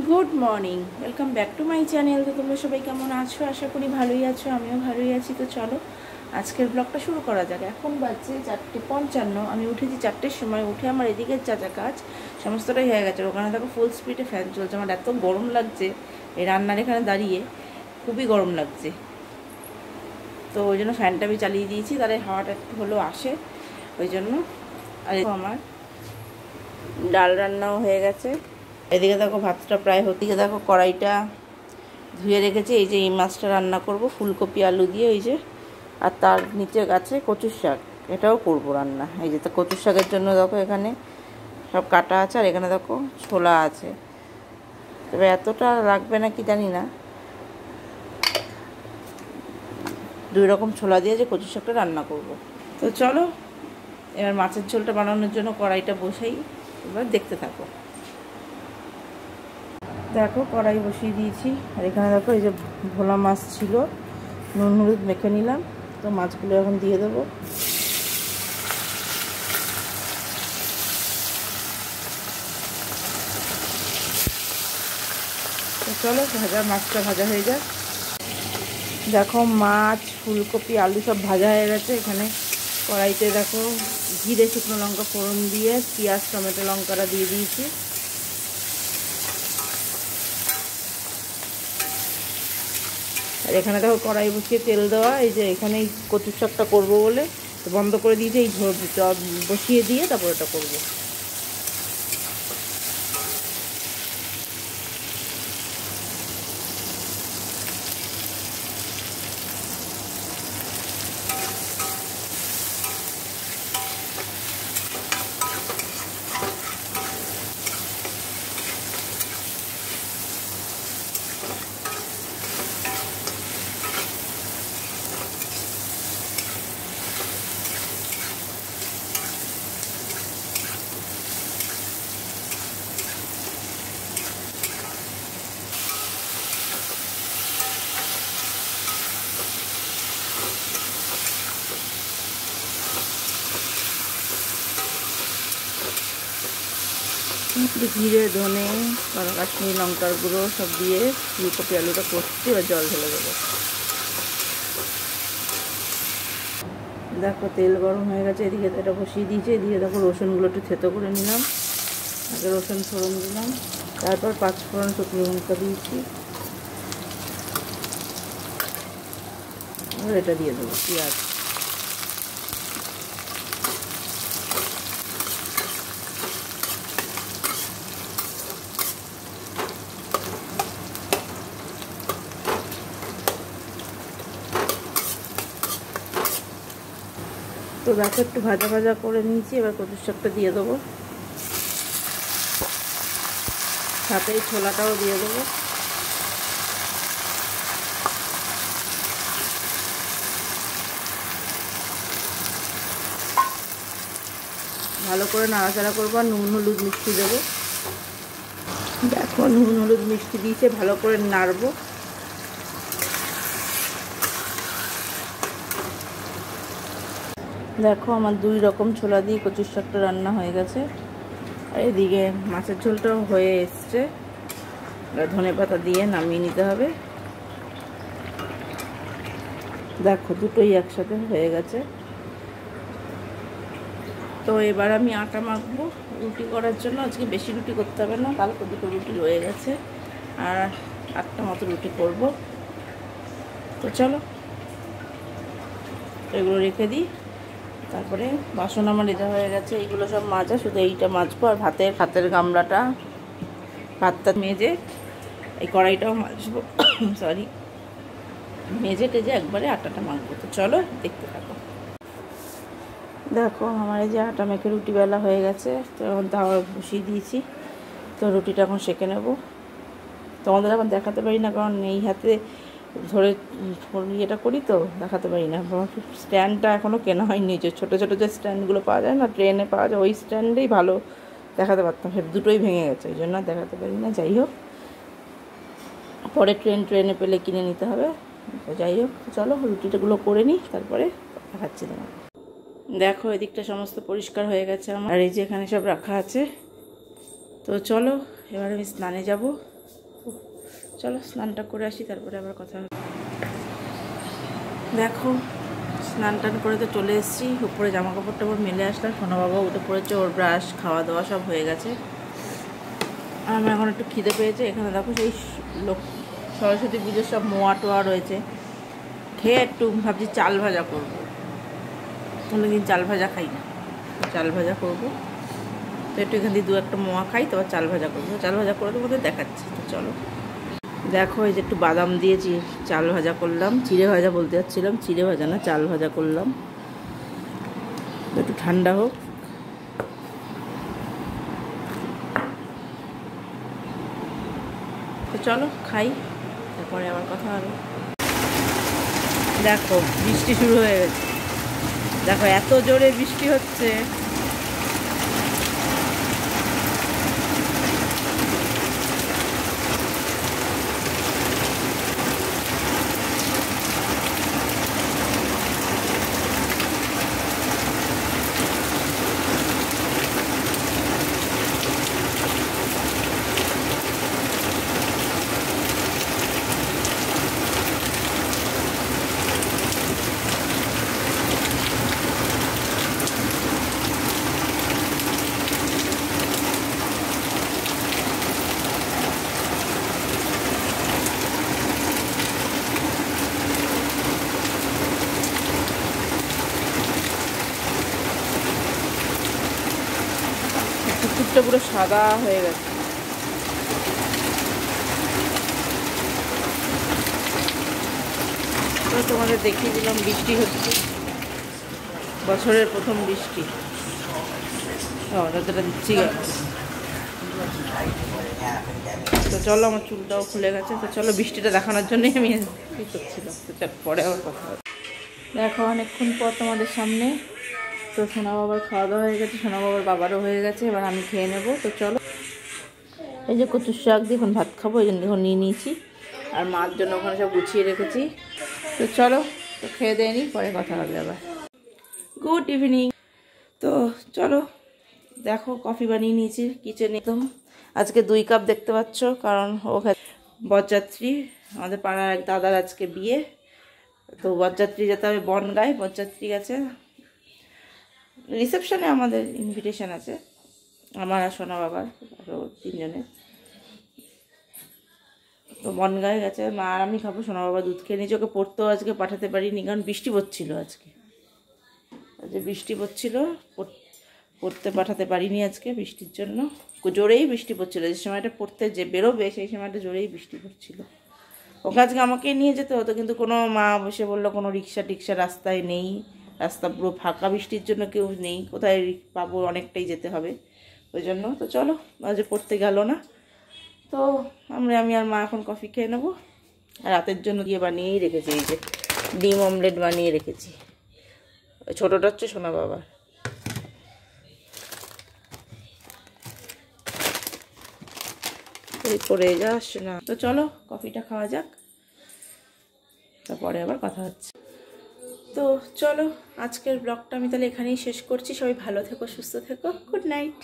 Good morning, welcome back to my channel. তো তোমরা সবাই কেমন আছো? আশা করি ভালোই আছো, আমিও ভালোই আছি। তো চলো আজকের ব্লগটা শুরু করা যাক। এখন বাজছে 4:55। আমি উঠেছি 4টের সময়। উঠে আমার এদিকের যা যা কাজ সমস্তটাই হয়ে গেছে। ওখানে দেখো ফুল স্পিডে ফ্যান চলছে। আমার এত গরম লাগছে এই রান্নার এখানে দাঁড়িয়ে, খুবই গরম লাগছে। তো ওই জন্য ফ্যানটা আমি চালিয়ে দিয়েছি, তাহলে হাওয়াটা একটু হলেও আসে ওই জন্য। আর আমার ডাল রান্নাও হয়ে গেছে। এদিকে দেখো ভাতটা প্রায় হতে, দেখো কড়াইটা ধুয়ে রেখেছি। এই যে এই মাছটা রান্না করব ফুলকপি আলু দিয়ে, ওই যে। আর তার নিচে গাছে কচুর শাক, এটাও করব রান্না। এই যে কচুর শাকের জন্য দেখো এখানে সব কাটা আছে, আর এখানে দেখো ছোলা আছে। তবে এতটা লাগবে না কি জানি না, 2 রকম ছোলা দিয়ে যে কচুর শাকটা রান্না করব। তো চলো এবার মাছের ঝোলটা বানানোর জন্য কড়াইটা বসাই, এবার দেখতে থাকো। দেখো কড়াই বসিয়ে দিয়েছি, আর এখানে দেখো এই যে ভোলা মাছ ছিল, নুন হলুদ মেখে নিলাম। তো মাছগুলো এখন দিয়ে দেবো। তো চলো মাছটা ভাজা হয়ে যায়। দেখো মাছ ফুলকপি আলু সব ভাজা হয়ে গেছে। এখানে কড়াইতে দেখো জিরে শুকনো লঙ্কা ফোড়ন দিয়ে পেঁয়াজ টমেটো লঙ্কাটা দিয়ে দিয়েছি। আর এখানে দেখো কড়াই বসিয়ে তেল দেওয়া। এই যে এখানে এই কচুর শাকটা করবো বলে বন্ধ করে দিয়েছি, এই বসিয়ে দিয়ে তারপর এটা করবো। জিরে ধনে কাশ্মীরি লঙ্কার গুঁড়ো সব দিয়ে ফুলকপি আলুটা কষছি, এবার জল ঢেলে দেবো। দেখো তেল গরম হয়ে গেছে, এদিকে এটা বসিয়ে দিয়েছি। এদিকে দেখো রসুনগুলো একটু থেতো করে নিলাম। আগে রসুন ফোড়ন দিলাম, তারপর 5 ফোড়ন শুকনো লঙ্কা দিয়েছি। এবার এটা দিয়ে দেবো পেঁয়াজ। তো দেখো একটু ভাজা ভাজা করে নিয়েছি, এবার কচুর শাকটা দিয়ে দেবো, সাথে এই ছোলাটাও দিয়ে দেবো। ভালো করে নাড়াচাড়া করবো, আর নুন হলুদ মিষ্টি দেবো। দেখো নুন হলুদ মিষ্টি দিয়েছে, ভালো করে নাড়বো। দেখো আমার 2 রকম ছোলা দিয়ে কচুর শাকটা রান্না হয়ে গেছে। আর এদিকে মাছের ঝোলটাও হয়ে এসছে, ধনেপাতা দিয়ে নামিয়ে নিতে হবে। দেখো দুটোই একসাথে হয়ে গেছে। তো এবার আমি আটা মাখবো রুটি করার জন্য। আজকে বেশি রুটি করতে হবে না, কালকে 2টো রুটি রয়ে গেছে, আর 8টা মতো রুটি করব। তো চলো এগুলো রেখে দিই। তারপরে বাসন আমার এটা হয়ে গেছে, এইগুলো সব মাজা, শুধু এইটা মাজবো। আর ভাতের গামলাটা ভাতটা মেজে এই কড়াইটাও মাজবো সরি, মেজে টেজে একবারে আটাটা মাখবো। তো চলো দেখতে থাকো। দেখো আমার এই যে আটা মেখে রুটি বেলা হয়ে গেছে। তো এখন তাওয়া বসিয়ে দিয়েছি। তো রুটিটা এখন সেঁকে নেব। তোমাদের এখন দেখাতে পারি না, কারণ এই হাতে ধরে ইয়েটা করি তো দেখাতে পারি না। স্ট্যান্ডটা এখনও কেনা হয়নি, যে ছোটো ছোটো যে স্ট্যান্ডগুলো পাওয়া যায় না, ট্রেনে পাওয়া যায়, ওই স্ট্যান্ডেই ভালো দেখাতে পারতাম। সে দুটোই ভেঙে গেছে, ওই জন্য দেখাতে পারি না। যাই হোক, পরে ট্রেনে পেলে কিনে নিতে হবে। তো যাই হোক, চলো রুটিটাগুলো করে নিই, তারপরে দেখাচ্ছি তোমাকে। দেখো এদিকটা সমস্ত পরিষ্কার হয়ে গেছে আমার, আর এই যে এখানে সব রাখা আছে। তো চলো এবার আমি স্নানে যাব। চলো স্নানটা করে আসি, তারপরে আবার কথা হবে। দেখো স্নান টান করে তো চলে এসেছি, উপরে জামা কাপড় টাপড় মেলে আসলাম। সোনা বাবা উঠে পড়েছে, ওর ব্রাশ খাওয়া দাওয়া সব হয়ে গেছে। আমার এখন একটু খিদে পেয়েছে। এখানে দেখো সেই লোক সরস্বতী পুজোর সব মোয়া টোয়া রয়েছে, খেয়ে একটু ভাবছি চাল ভাজা করবো। অনেকদিন চাল ভাজা খাই না, চাল ভাজা করবো। তো একটু এখান দিয়ে 2-1টা মোয়া খাই, তারপর চাল ভাজা করবো। চাল ভাজা করে তোমাদের দেখাচ্ছি। তো চলো দেখো, এই যে একটু বাদাম দিয়েছি, চাল ভাজা করলাম। চিড়ে ভাজা বলতে যাচ্ছিলাম, চিড়ে ভাজা না, চাল ভাজা করলাম। একটু ঠান্ডা হোক। তো চলো খাই, তারপরে আবার কথা হবে। দেখো বৃষ্টি শুরু হয়ে গেছে, দেখো এত জোরে বৃষ্টি হচ্ছে। পুকুরটা পুরো সাদা হয়ে গেছে। তোমাদের দেখিয়ে দিলাম বৃষ্টি হচ্ছে, বছরের প্রথম বৃষ্টি। যতটা দিচ্ছি। তো চলো, আমার চুলটাও খুলে গেছে। তো চলো বৃষ্টিটা দেখানোর জন্যই আমি কী করছিলাম। তো চল পরে আবার কথা হবে। দেখো অনেকক্ষণ পর তোমাদের সামনে। তো সোনা বাবার খাওয়া দাওয়া হয়ে গেছে, সোনা বাবার বাবারও হয়ে গেছে, এবার আমি খেয়ে নেবো। তো চলো, এই যে কচুর শাক দিয়ে এখন ভাত খাবো, এই জন্য দেখো নিয়ে নিয়েছি। আর মার জন্য ওখানে সব গুছিয়ে রেখেছি। তো চলো, তো খেয়ে দিয়ে নিই, পরে কথা হবে আবার। Good evening. তো চলো দেখো, কফি বানিয়ে নিয়েছি কিচেনে একদম। আজকে 2 কাপ দেখতে পাচ্ছ, কারণ ওখানে বরযাত্রী, আমাদের পাড়ার এক দাদার আজকে বিয়ে। তো বরযাত্রী যেতে হবে বনগাঁয়, বরযাত্রী গেছে। রিসেপশনে আমাদের ইনভিটেশন আছে, আমার আর সোনা বাবার, আরও 3 জনের। তো বনগাঁয় গেছে, মা আর আমি খাবো। সোনা বাবা দুধ খেয়ে নিয়েছে, ওকে পড়তেও আজকে পাঠাতে পারিনি, কারণ বৃষ্টি পড়ছিল। আজকে বৃষ্টি পড়ছিল, পড়তে পাঠাতে পারিনি আজকে বৃষ্টির জন্য। জোরেই বৃষ্টি পড়ছিল, যে সময়টা পড়তে যে বেরোবে সেই সময়টা জোরেই বৃষ্টি পড়ছিল। ওকে আজকে আমাকে নিয়ে যেতে হতো, কিন্তু কোনো মা বসে বললো কোনো রিক্সা টিক্সা রাস্তায় নেই, রাস্তা পুরো ফাঁকা, বৃষ্টির জন্য কেউ নেই, কোথায় পাবো, অনেকটাই যেতে হবে ওই জন্য। তো চলো, আজ পড়তে গেল না। তো আমি আর মা এখন কফি খেয়ে নেবো। আর রাতের জন্য গিয়ে বানিয়েই রেখেছি, এই যে ডিম অমলেট বানিয়ে রেখেছি। ছোটোটা হচ্ছে সোনা বাবার। করে যাস না। তো চলো কফিটা খাওয়া যাক, তারপরে আবার কথা হচ্ছে। তো চলো, আজকের ব্লগটা আমি তাহলে এখানেই শেষ করছি। সবাই ভালো থেকো, সুস্থ থেকো। Good night.